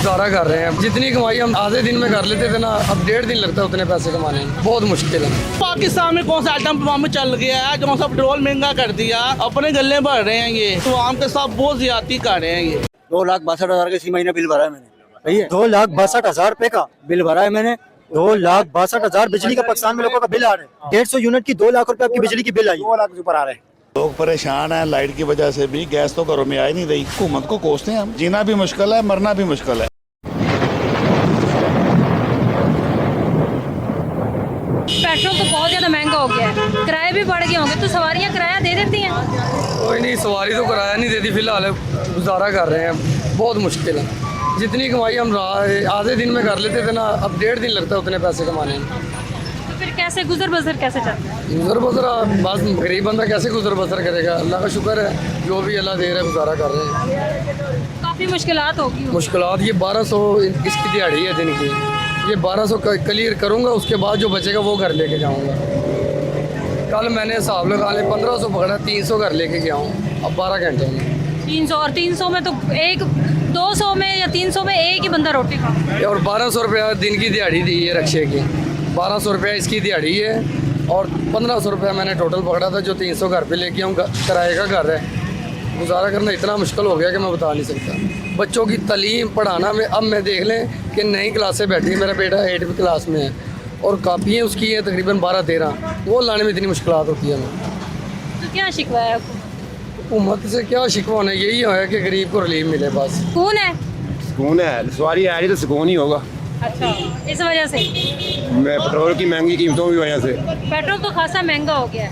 गुजारा कर रहे हैं। जितनी कमाई हम आधे दिन में कर लेते थे ना, अब 1.5 दिन लगता है उतने पैसे कमाने में। बहुत मुश्किल है। पाकिस्तान में कौन सा आइटम बम चल गया है, कौन सा पेट्रोल महंगा कर दिया, अपने गले भर रहे हैं ये, तो आम के साथ बहुत ज्यादती कर रहे हैं ये। 2,62,000 का इसी महीने बिल भरा है मैंने। भैया 2,62,000 रुपए का बिल भरा है मैंने। 2,62,000 बिजली का पाकिस्तान में लोगों का बिल आ रहा है। 150 यूनिट की 2 लाख रुपए आपकी बिजली की बिल आई, 2 लाख से ऊपर आ रहे हैं। लोग परेशान हैं लाइट की वजह से भी। गैस तो घरों में आ ही नहीं रही। हुकूमत को कोसते हैं हम। जीना भी मुश्किल है, मरना भी मुश्किल है। पेट्रोल तो बहुत ज़्यादा महंगा हो गया है, किराए भी बढ़ गए होंगे, तो सवारियाँ किराया दे देती हैं? कोई नहीं, सवारी तो किराया नहीं देती, फिलहाल गुजारा कर रहे हैं। बहुत मुश्किल है। जितनी कमाई हम आधे दिन में कर लेते थे ना, अब 1.5 दिन लगता है उतने पैसे कमाने में। तो फिर कैसे गुजर बसर कैसे चलता है? गुजर बसर बस गरीब बंदा कैसे गुजर बसर करेगा। अल्लाह का शुक्र है, जो भी अल्लाह दे रहा है गुजारा कर रहे हैं। काफ़ी मुश्किलात होगी। मुश्किलात ये 1200 इसकी दिहाड़ी है दिन की। ये 1200 क्लियर करूँगा, उसके बाद जो बचेगा वो घर लेके जाऊँगा। कल मैंने हिसाब लगा ले 1500 पकड़ा, 300 घर लेके गया हूँ अब 12 घंटे में। 300 और 300 में तो 200 में या 300 में एक ही बंदा रोटी खा। और 1200 रुपया दिन की दिहाड़ी दी है रक्शे की। 1200 रुपया इसकी दिहाड़ी है और 1500 रुपया मैंने टोटल पकड़ा था, जो 300 घर पे लेके आऊँ। किराए का घर है। गुजारा करना इतना मुश्किल हो गया कि मैं बता नहीं सकता। बच्चों की तालीम पढ़ाना में अब मैं देख लें कि नई क्लासें बैठी है। मेरा बेटा 8वीं क्लास में है और कापियाँ उसकी है तकरीबन 12-13। वो लाने में इतनी मुश्किलात होती है हमें। तो क्या शिकवा है आपको? हुकूमत से क्या शिकवा है, यही है कि गरीब को रिलीफ मिले बस। कौन है? सुकून है, सवारी आ रही तो सुकून ही होगा। अच्छा, इस वजह से पेट्रोल की महंगी कीमतों की वजह से पेट्रोल तो खासा महंगा हो गया है,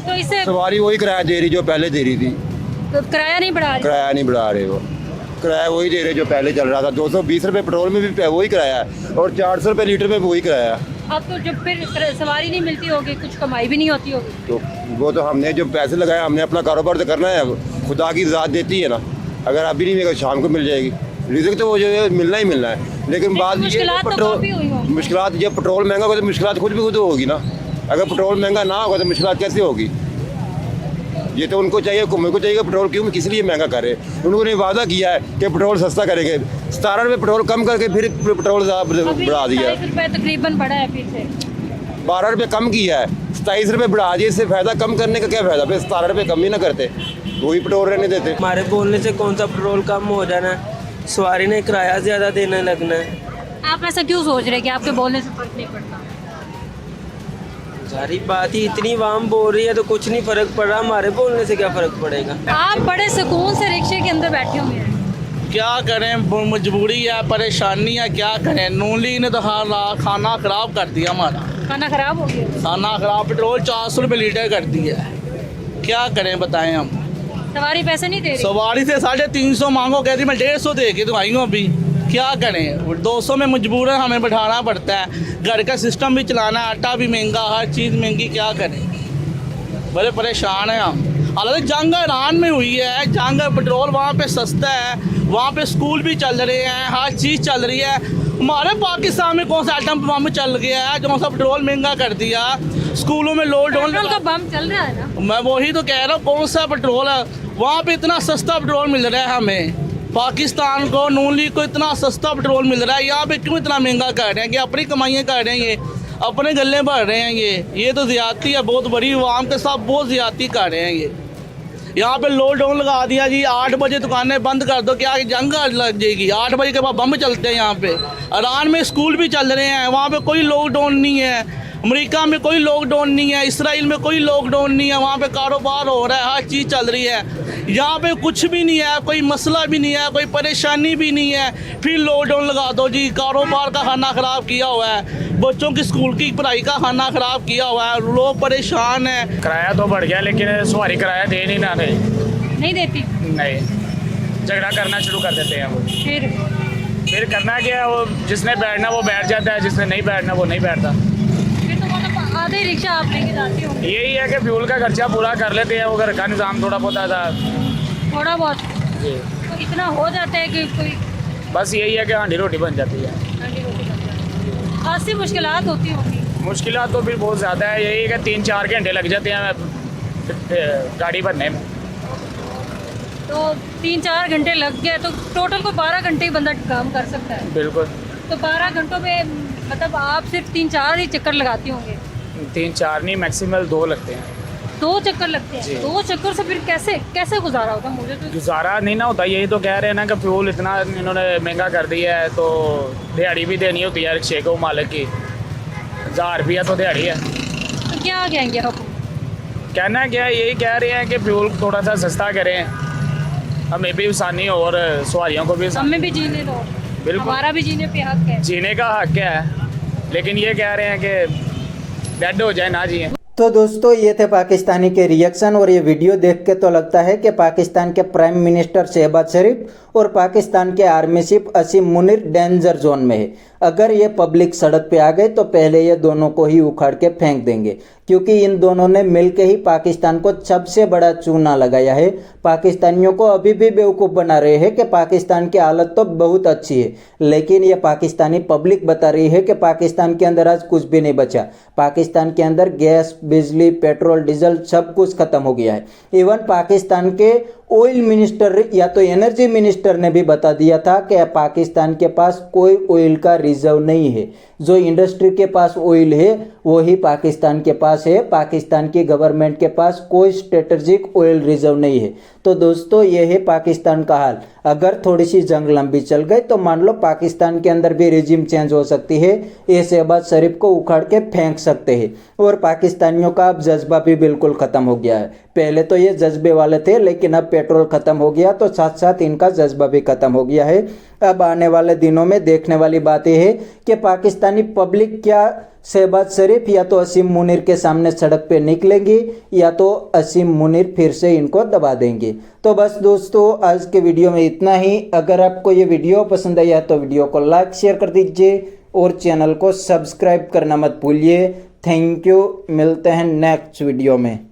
तो इससे सवारी वही किराया दे रही जो पहले दे रही थी। तो किराया नहीं बढ़ा रही? किराया नहीं बढ़ा रहे, वो किराया वही दे रहे जो पहले चल रहा था। 220 रुपये पेट्रोल में भी वही किराया है और 400 रुपये लीटर में भी वही किराया है। अब तो जब फिर सवारी नहीं मिलती होगी, कुछ कमाई भी नहीं होती होगी, तो वो तो हमने जो पैसे लगाए, हमने अपना कारोबार तो करना है। खुदा की ज़ात देती है ना, अगर अभी नहीं मिलेगा शाम को मिल जाएगी। रिज़्क तो वो जो है मिलना ही मिलना है। लेकिन बात ये मुश्किलात, जब पेट्रोल महंगा होगा तो मुश्किलात खुद होगी ना। अगर पेट्रोल महंगा ना होगा तो मुश्किलात कैसे होगी? ये तो उनको चाहिए, हुकूमत को चाहिए पेट्रोल क्यों किस लिए महंगा करे। उन्होंने वादा किया है कि पेट्रोल सस्ता करेंगे। 17 रुपये पेट्रोल कम करके फिर पेट्रोल बढ़ा दिया। तकरीबन बढ़ा है, फिर से 12 रुपये कम किया है, 27 रुपये बढ़ा दिए। इससे फ़ायदा कम करने का क्या फ़ायदा? फिर 17 रुपये कम ही ना करते, वही पेट्रोल रहने देते। हमारे बोलने से कौन सा पेट्रोल कम हो जाना है, सवारी ने किराया ज़्यादा देने लगना है। आप ऐसा क्यों सोच रहे हैं कि आपके बोलने से फर्क नहीं पड़ता? सारी बात ही इतनी वाम बोल रही है तो कुछ नहीं फर्क पड़ रहा, हमारे बोलने से क्या फर्क पड़ेगा। आप बड़े सुकून से रिक्शे के अंदर बैठे हुए हैं। क्या करें, मजबूरी है, परेशानी है, क्या करें। नून लीग ने तो खाना खराब कर दिया हमारा। खाना खराब हो गया? खाना खराब, पेट्रोल 400 रुपये लीटर कर दिया है। क्या करें बताएं हम। सवारी पैसे नहीं दे रही? सवारी से 350 मांगो, कहती मैं 150 दे के तो आई हूँ अभी। क्या करें, 200 में मजबूरन हमें बैठाना पड़ता है। घर का सिस्टम भी चलाना है, आटा भी महंगा, हर चीज़ महंगी। क्या करें, बड़े परेशान हैं हम। हालांकि जंग ईरान में हुई है, जंग पेट्रोल वहाँ पे सस्ता है, वहाँ पे स्कूल भी चल रहे हैं, हर चीज़ चल रही है। हमारे पाकिस्तान में कौन सा आइटम बम चल गया है, कौन सा पेट्रोल महंगा कर दिया, स्कूलों में लॉकडाउन का बम चल रहा है ना। मैं वही तो कह रहा हूँ, कौन सा पेट्रोल है वहाँ पे इतना सस्ता पेट्रोल मिल रहा है हमें। पाकिस्तान को, नून लीग को इतना सस्ता पेट्रोल मिल रहा है, यहाँ पे क्यों इतना महंगा कर रहे हैं? कि अपनी कमाइयाँ कर रहे हैं, ये अपने गले भर रहे हैं। ये तो ज़्यादती है बहुत बड़ी, आवाम के साथ बहुत ज़्यादती कर रहे हैं ये। यहाँ पे लॉकडाउन लगा दिया जी, 8 बजे दुकानें बंद कर दो, क्या जंग लग जाएगी? 8 बजे के बाद बम चलते हैं यहाँ पे। ईरान में स्कूल भी चल रहे हैं, वहाँ पे कोई लॉकडाउन नहीं है। अमेरिका में कोई लॉकडाउन नहीं है, इसराइल में कोई लॉकडाउन नहीं है, वहाँ पे कारोबार हो रहा है, हर चीज़ चल रही है। यहाँ पे कुछ भी नहीं है, कोई मसला भी नहीं है, कोई परेशानी भी नहीं है, फिर लॉकडाउन लगा दो जी। कारोबार का खाना ख़राब किया हुआ है, बच्चों की स्कूल की पढ़ाई का खाना ख़राब किया हुआ है, लोग परेशान हैं। किराया तो बढ़ गया, लेकिन सवारी किराया दे नहीं ना रही। नहीं देती? नहीं, झगड़ा करना शुरू कर देते हैं वो। फिर करना क्या है, वो जिसने बैठना वो बैठ जाता है, जिसने नहीं बैठना वो नहीं बैठता। आधे रिक्शा आप लेके जाते हो? यही है कि फ्यूल का खर्चा पूरा कर लेते हैं, वो घर का निज़ाम थोड़ा बहुत आता है। थोड़ा बहुत जी, तो इतना हो जाता है कि कोई बस यही है कि हांडी रोटी बन जाती है। खासी मुश्किलात होती होंगी? मुश्किलात तो फिर बहुत ज़्यादा है, यही है कि 3-4 घंटे लग जाते हैं गाड़ी भरने में। तो 3-4 घंटे लग गए तो टोटल को 12 घंटे ही बंदा काम कर सकता है। बिल्कुल। तो 12 घंटों में मतलब आप सिर्फ 3-4 ही चक्कर लगाती होंगे? 3-4 नहीं, मैक्सिमम 2 लगते हैं। 2 चक्कर लगते हैं? 2 चक्कर से फिर कैसे गुजारा होता? मुझे तो गुजारा नहीं ना होता, यही तो कह रहे हैं ना कि फ्यूल इतना इन्होंने महंगा कर दिया है, तो दिहाड़ी भी देनी होती है रिक्शे को मालिक की। 1000 रुपया तो दिहाड़ी है। तो क्या कहेंगे आप? कहना क्या है, यही कह रहे हैं कि फ्यूल थोड़ा सा सस्ता करें, हमें भी आसानी हो और सवारियों को भी हमें भी जीने दो। बिल्कुल, हमारा भी जीने पे हक है। जीने का हक है, लेकिन ये कह रहे हैं कि डेड हो जाए ना जिए। तो दोस्तों ये थे पाकिस्तानी के रिएक्शन, और ये वीडियो देख के तो लगता है कि पाकिस्तान के प्राइम मिनिस्टर शहबाज शरीफ और पाकिस्तान के आर्मी चीफ असीम मुनीर डेंजर जोन में है। अगर ये पब्लिक सड़क पे आ गए तो पहले ये दोनों को ही उखाड़ के फेंक देंगे, क्योंकि इन दोनों ने मिलकर ही पाकिस्तान को सबसे बड़ा चूना लगाया है। पाकिस्तानियों को अभी भी बेवकूफ़ बना रहे हैं कि पाकिस्तान की हालत तो बहुत अच्छी है, लेकिन ये पाकिस्तानी पब्लिक बता रही है कि पाकिस्तान के अंदर आज कुछ भी नहीं बचा। पाकिस्तान के अंदर गैस, बिजली, पेट्रोल, डीजल सब कुछ खत्म हो गया है। इवन पाकिस्तान के ऑयल मिनिस्टर या तो एनर्जी मिनिस्टर ने भी बता दिया था कि पाकिस्तान के पास कोई ऑयल का रिजर्व नहीं है। जो इंडस्ट्री के पास ऑयल है वही पाकिस्तान के पास है। पाकिस्तान की गवर्नमेंट के पास कोई स्ट्रेटेजिक ऑयल रिजर्व नहीं है। तो दोस्तों ये है पाकिस्तान का हाल। अगर थोड़ी सी जंग लंबी चल गई तो मान लो पाकिस्तान के अंदर भी रिजिम चेंज हो सकती है। ये शहबाज शरीफ को उखाड़ के फेंक सकते हैं। और पाकिस्तानियों का अब जज्बा भी बिल्कुल ख़त्म हो गया है। पहले तो ये जज्बे वाले थे, लेकिन अब पेट्रोल ख़त्म हो गया तो साथ साथ इनका जज्बा भी ख़त्म हो गया है। अब आने वाले दिनों में देखने वाली बात यह है कि पाकिस्तानी पब्लिक क्या शहबाज शरीफ या तो असीम मुनीर के सामने सड़क पे निकलेंगी या तो असीम मुनीर फिर से इनको दबा देंगे। तो बस दोस्तों आज के वीडियो में इतना ही। अगर आपको ये वीडियो पसंद आया तो वीडियो को लाइक शेयर कर दीजिए और चैनल को सब्सक्राइब करना मत भूलिए। थैंक यू, मिलते हैं नेक्स्ट वीडियो में।